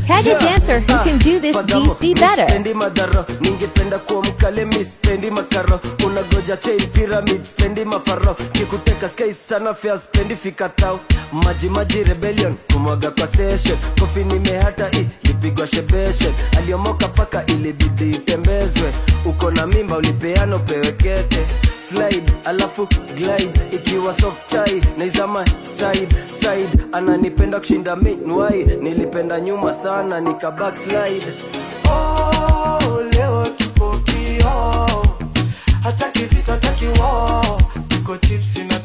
Tag a dancer who can do this DC better. Spendi madaro, ningependa kuwa mkale miss spendi makaro. Unagoja chain pyramid spendi mafaro. Kikuteka sky sana fair spendi fikatao. Maji rebellion kumwaga kwa session. Kofi nimehata lipigwa shebeshen. Aliomoka paka ilibidi itembezwe. Uko na mimba ulipeano pewekete. Slide alafu glide ikiwa soft chai naizama side ananipenda kushinda meanwhile nilipenda nyuma sana nika backslide. Oh leo tuko kio hataki vita hataki war tuko chips na